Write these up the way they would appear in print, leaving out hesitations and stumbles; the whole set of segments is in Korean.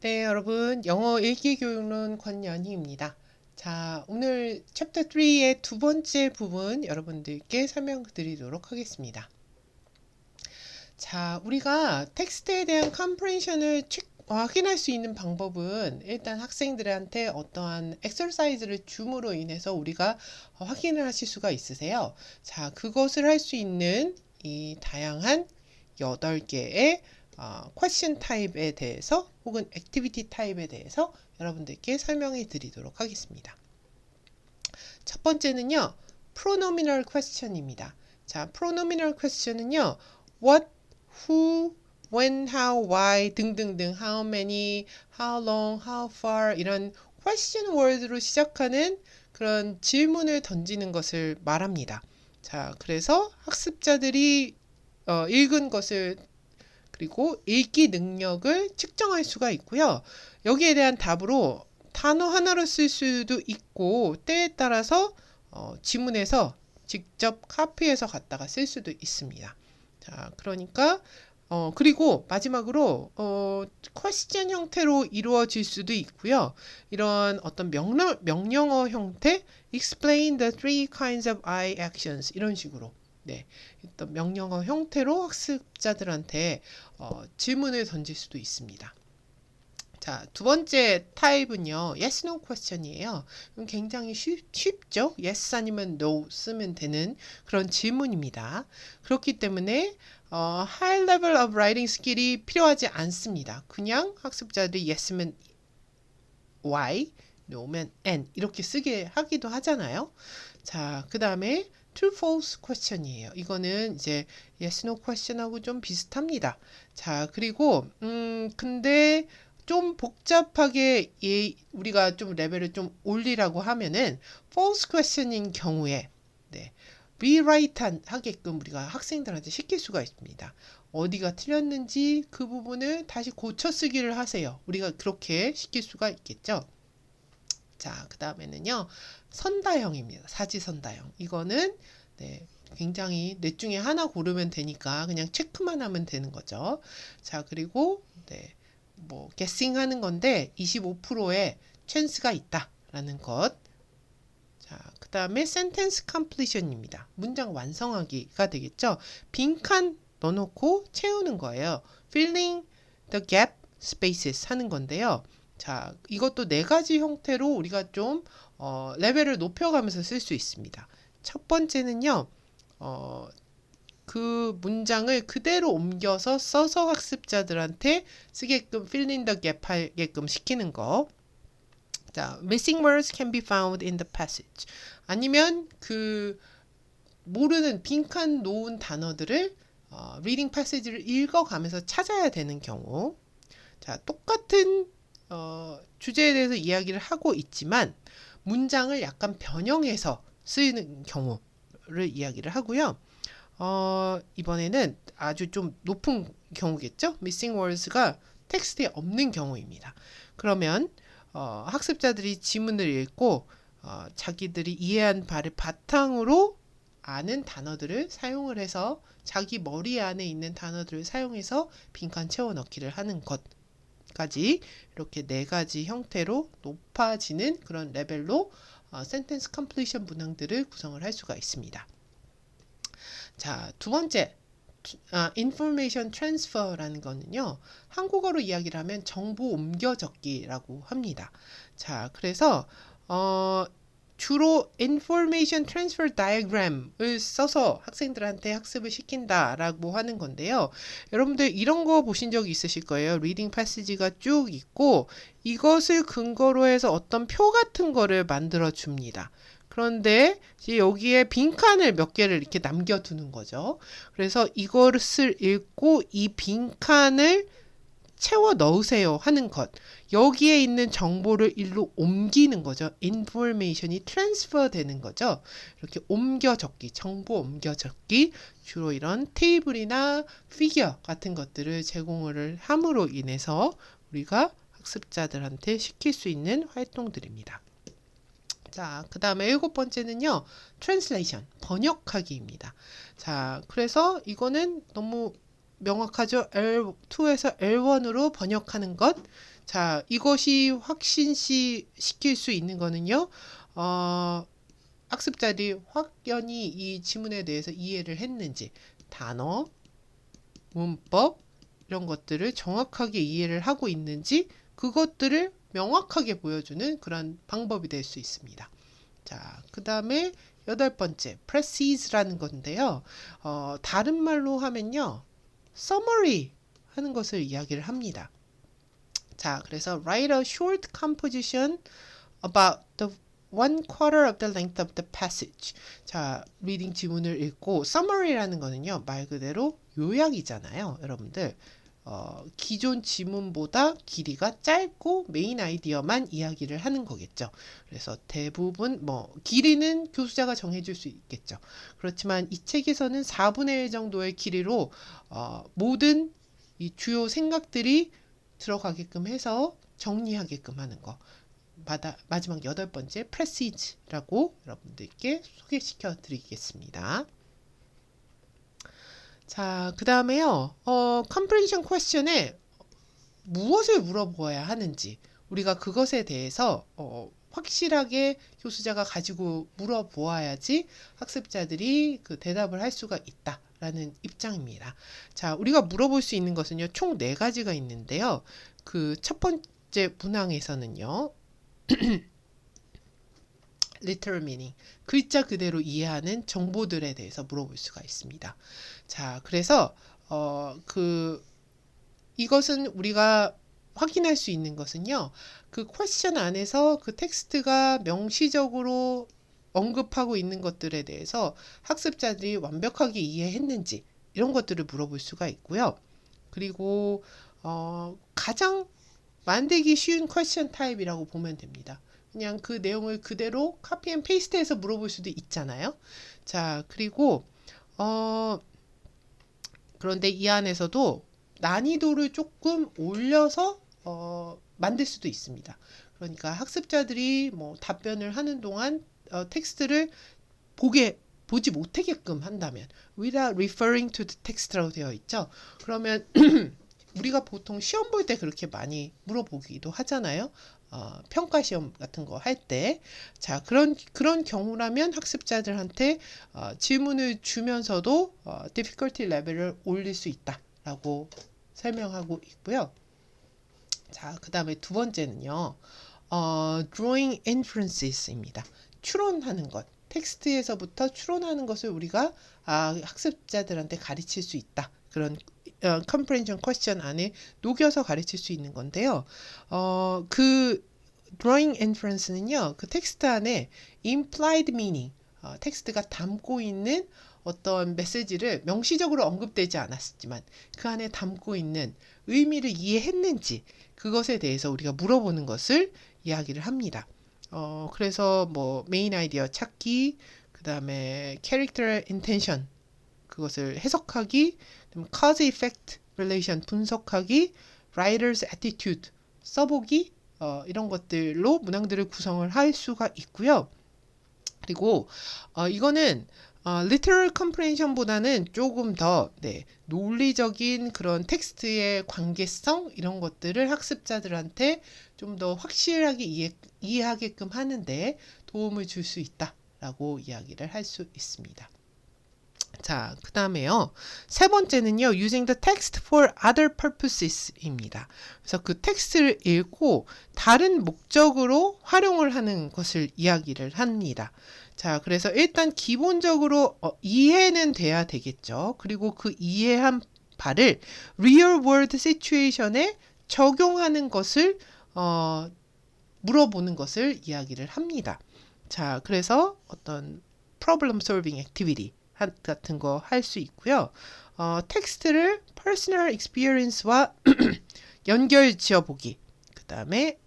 네, 여러분, 영어 읽기 교육론 권연희입니다. 자, 오늘 챕터 3의 두 번째 부분 여러분들께 설명드리도록 하겠습니다. 자, 우리가 텍스트에 대한 컴프레hension을 확인할 수 있는 방법은 일단 학생들한테 어떠한 엑서사이즈를 줌으로 인해서 우리가 확인을 하실 수가 있으세요. 자, 그것을 할 수 있는 이 다양한 8개의 퀘스천 타입에 대해서 혹은 액티비티 타입에 대해서 여러분들께 설명해 드리도록 하겠습니다. 첫 번째는요, pronominal question입니다. 자, pronominal question은요, what, who, when, how, why 등등등, how many, how long, how far 이런 question word로 시작하는 그런 질문을 던지는 것을 말합니다. 자, 그래서 학습자들이 읽은 것을 그리고 읽기 능력을 측정할 수가 있고요. 여기에 대한 답으로 단어 하나로 쓸 수도 있고 때에 따라서 지문에서 직접 카피해서 갖다가 쓸 수도 있습니다. 자, 그러니까 그리고 마지막으로 퀘스천 형태로 이루어질 수도 있고요. 이런 어떤 명령어 형태 explain the three kinds of eye actions 이런 식으로 네, 어떤 명령어 형태로 학습자들한테 질문을 던질 수도 있습니다. 자, 두 번째 타입은요, yes, no question이에요. 굉장히 쉽죠? yes 아니면 no 쓰면 되는 그런 질문입니다. 그렇기 때문에 high level of writing skill이 필요하지 않습니다. 그냥 학습자들이 yes면 y, no면 n 이렇게 쓰게 하기도 하잖아요. 자, 그 다음에 true, false question이에요. 이거는 이제 yes, no question하고 좀 비슷합니다. 자, 그리고 근데 좀 복잡하게 우리가 좀 레벨을 좀 올리라고 하면은 false question인 경우에 네, rewrite 하게끔 우리가 학생들한테 시킬 수가 있습니다. 어디가 틀렸는지 그 부분을 다시 고쳐 쓰기를 하세요. 우리가 그렇게 시킬 수가 있겠죠. 자, 그 다음에는요, 선다형입니다. 사지선다형. 이거는, 네, 굉장히 넷 중에 하나 고르면 되니까 그냥 체크만 하면 되는 거죠. 자, 그리고, 네, 뭐, guessing 하는 건데 25%의 찬스가 있다라는 것. 자, 그 다음에 sentence completion입니다. 문장 완성하기가 되겠죠. 빈칸 넣어놓고 채우는 거예요. filling the gap spaces 하는 건데요. 자, 이것도 네 가지 형태로 우리가 좀 레벨을 높여가면서 쓸 수 있습니다. 첫 번째는요, 그 문장을 그대로 옮겨서 써서 학습자들한테 쓰게끔 fill in the gap 하게끔 시키는 거. 자, missing words can be found in the passage. 아니면 그 모르는 빈칸 놓은 단어들을 reading passage를 읽어가면서 찾아야 되는 경우. 자, 똑같은 주제에 대해서 이야기를 하고 있지만 문장을 약간 변형해서 쓰이는 경우를 이야기를 하고요. 이번에는 아주 좀 높은 경우겠죠? missing words가 텍스트에 없는 경우입니다. 그러면 학습자들이 지문을 읽고 자기들이 이해한 바를 바탕으로 아는 단어들을 사용을 해서 자기 머리 안에 있는 단어들을 사용해서 빈칸 채워 넣기를 하는 것까지 이렇게 네 가지 형태로 높아지는 그런 레벨로 센텐스 컴플리션 문항들을 구성을 할 수가 있습니다. 자, 두 번째 information transfer라는 거는요, 한국어로 이야기를 하면 정보 옮겨 적기라고 합니다. 자, 그래서 주로 information transfer diagram을 써서 학생들한테 학습을 시킨다라고 하는 건데요. 여러분들 이런 거 보신 적 있으실 거예요. 리딩 패시지가 쭉 있고 이것을 근거로 해서 어떤 표 같은 거를 만들어 줍니다. 그런데 이제 여기에 빈칸을 몇 개를 이렇게 남겨두는 거죠. 그래서 이것을 읽고 이 빈칸을 채워 넣으세요 하는 것. 여기에 있는 정보를 일로 옮기는 거죠. information이 transfer 되는 거죠. 이렇게 옮겨 적기, 정보 옮겨 적기, 주로 이런 테이블이나 피겨 같은 것들을 제공을 함으로 인해서 우리가 학습자들한테 시킬 수 있는 활동들입니다. 자, 그 다음에 일곱 번째는요, translation, 번역하기입니다. 자, 그래서 이거는 너무 명확하죠? L2에서 L1으로 번역하는 것. 자, 이것이 확신시 시킬 수 있는 거는요. 학습자들이 확연히 이 지문에 대해서 이해를 했는지, 단어, 문법 이런 것들을 정확하게 이해를 하고 있는지 그것들을 명확하게 보여주는 그런 방법이 될 수 있습니다. 자, 그 다음에 8번째, precise라는 건데요. 다른 말로 하면요. summary 하는 것을 이야기를 합니다. 자, 그래서 write a short composition about the 1/4 of the length of the passage. 자, 리딩 지문을 읽고 summary라는 거는요. 말 그대로 요약이잖아요. 여러분들. 기존 지문보다 길이가 짧고 메인 아이디어만 이야기를 하는 거겠죠. 그래서 대부분 길이는 교수자가 정해줄 수 있겠죠. 그렇지만 이 책에서는 4분의 1 정도의 길이로 모든 이 주요 생각들이 들어가게끔 해서 정리하게끔 하는 거. 마지막 8번째 precise라고 여러분들께 소개시켜 드리겠습니다. 자, 그 다음에요. comprehension question에 무엇을 물어보아야 하는지 우리가 그것에 대해서 확실하게 교수자가 가지고 물어보아야지 학습자들이 그 대답을 할 수가 있다라는 입장입니다. 자, 우리가 물어볼 수 있는 것은요. 총 4가지가 있는데요. 그 첫 번째 문항에서는요. literal meaning, 글자 그대로 이해하는 정보들에 대해서 물어볼 수가 있습니다. 자, 그래서 이것은 우리가 확인할 수 있는 것은요. 그 퀘스천 안에서 그 텍스트가 명시적으로 언급하고 있는 것들에 대해서 학습자들이 완벽하게 이해했는지 이런 것들을 물어볼 수가 있고요. 그리고 가장 만들기 쉬운 퀘스천 타입이라고 보면 됩니다. 그냥 그 내용을 그대로 카피 앤 페이스트해서 물어볼 수도 있잖아요. 자, 그리고 그런데 이 안에서도 난이도를 조금 올려서 만들 수도 있습니다. 그러니까 학습자들이 답변을 하는 동안 텍스트를 보지 못하게끔 한다면 without referring to the text라고 되어 있죠. 그러면 우리가 보통 시험 볼 때 그렇게 많이 물어보기도 하잖아요. 평가 시험 같은 거 할 때. 자, 그런 경우라면 학습자들한테 질문을 주면서도 difficulty 레벨을 올릴 수 있다라고 설명하고 있고요. 자, 그 다음에 두 번째는요. drawing inferences입니다. 추론하는 것. 텍스트에서부터 추론하는 것을 우리가 학습자들한테 가르칠 수 있다. 그런 comprehension question 안에 녹여서 가르칠 수 있는 건데요. 그 drawing inference는요. 그 텍스트 안에 implied meaning, 텍스트가 담고 있는 어떤 메시지를 명시적으로 언급되지 않았지만 그 안에 담고 있는 의미를 이해했는지 그것에 대해서 우리가 물어보는 것을 이야기를 합니다. 그래서 메인 아이디어 찾기, 그 다음에 character intention 그것을 해석하기, cause effect relation 분석하기, writer's attitude 써보기 이런 것들로 문항들을 구성을 할 수가 있고요. 그리고 이거는 literal comprehension보다는 조금 더 논리적인 그런 텍스트의 관계성 이런 것들을 학습자들한테 좀 더 확실하게 이해하게끔 하는데 도움을 줄 수 있다라고 이야기를 할 수 있습니다. 자, 그 다음에요. 세 번째는요. using the text for other purposes입니다. 그래서 그 텍스트를 읽고 다른 목적으로 활용을 하는 것을 이야기를 합니다. 자, 그래서 일단 기본적으로 이해는 돼야 되겠죠. 그리고 그 이해한 바를 real world situation에 적용하는 것을 물어보는 것을 이야기를 합니다. 자, 그래서 어떤 problem solving activity 같은 거 할 수 있고요. 텍스트를 personal experience와 연결 지어보기, 그 다음에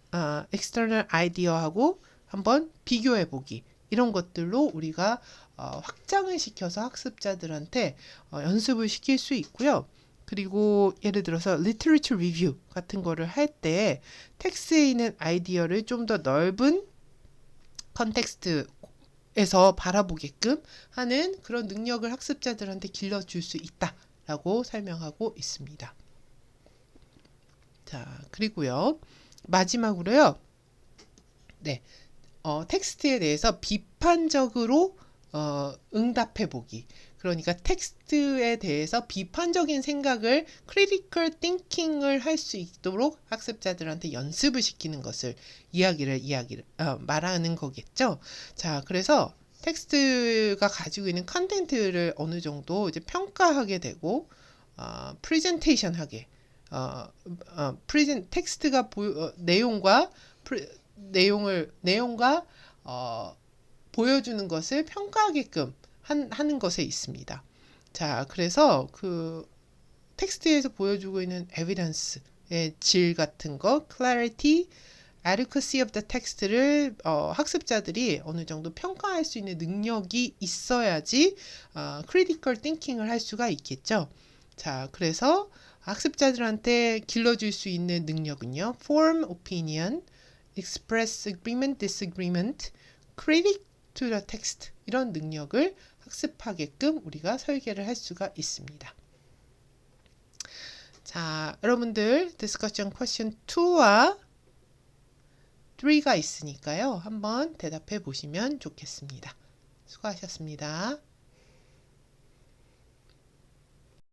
external idea하고 한번 비교해보기 이런 것들로 우리가 확장을 시켜서 학습자들한테 연습을 시킬 수 있고요. 그리고 예를 들어서 literature review 같은 거를 할 때 텍스트에 있는 아이디어를 좀 더 넓은 컨텍스트에서 바라보게끔 하는 그런 능력을 학습자들한테 길러줄 수 있다 라고 설명하고 있습니다. 자, 그리고요. 마지막으로요. 네. 텍스트에 대해서 비판적으로 응답해 보기. 그러니까 텍스트에 대해서 비판적인 생각을 critical thinking을 할 수 있도록 학습자들한테 연습을 시키는 것을 말하는 거겠죠. 자, 그래서 텍스트가 가지고 있는 컨텐츠를 어느 정도 이제 평가하게 되고 프레젠테이션 하게 텍스트가 내용과 보여주는 것을 평가하게끔 하는 것에 있습니다. 자, 그래서 그 텍스트에서 보여주고 있는 evidence의 질 같은 거, clarity, adequacy of the text를 학습자들이 어느 정도 평가할 수 있는 능력이 있어야지 critical thinking을 할 수가 있겠죠. 자, 그래서 학습자들한테 길러줄 수 있는 능력은요. form opinion, express agreement, disagreement, critic to the text 이런 능력을 학습하게끔 우리가 설계를 할 수가 있습니다. 자, 여러분들 discussion question 2와 3가 있으니까요. 한번 대답해 보시면 좋겠습니다. 수고하셨습니다.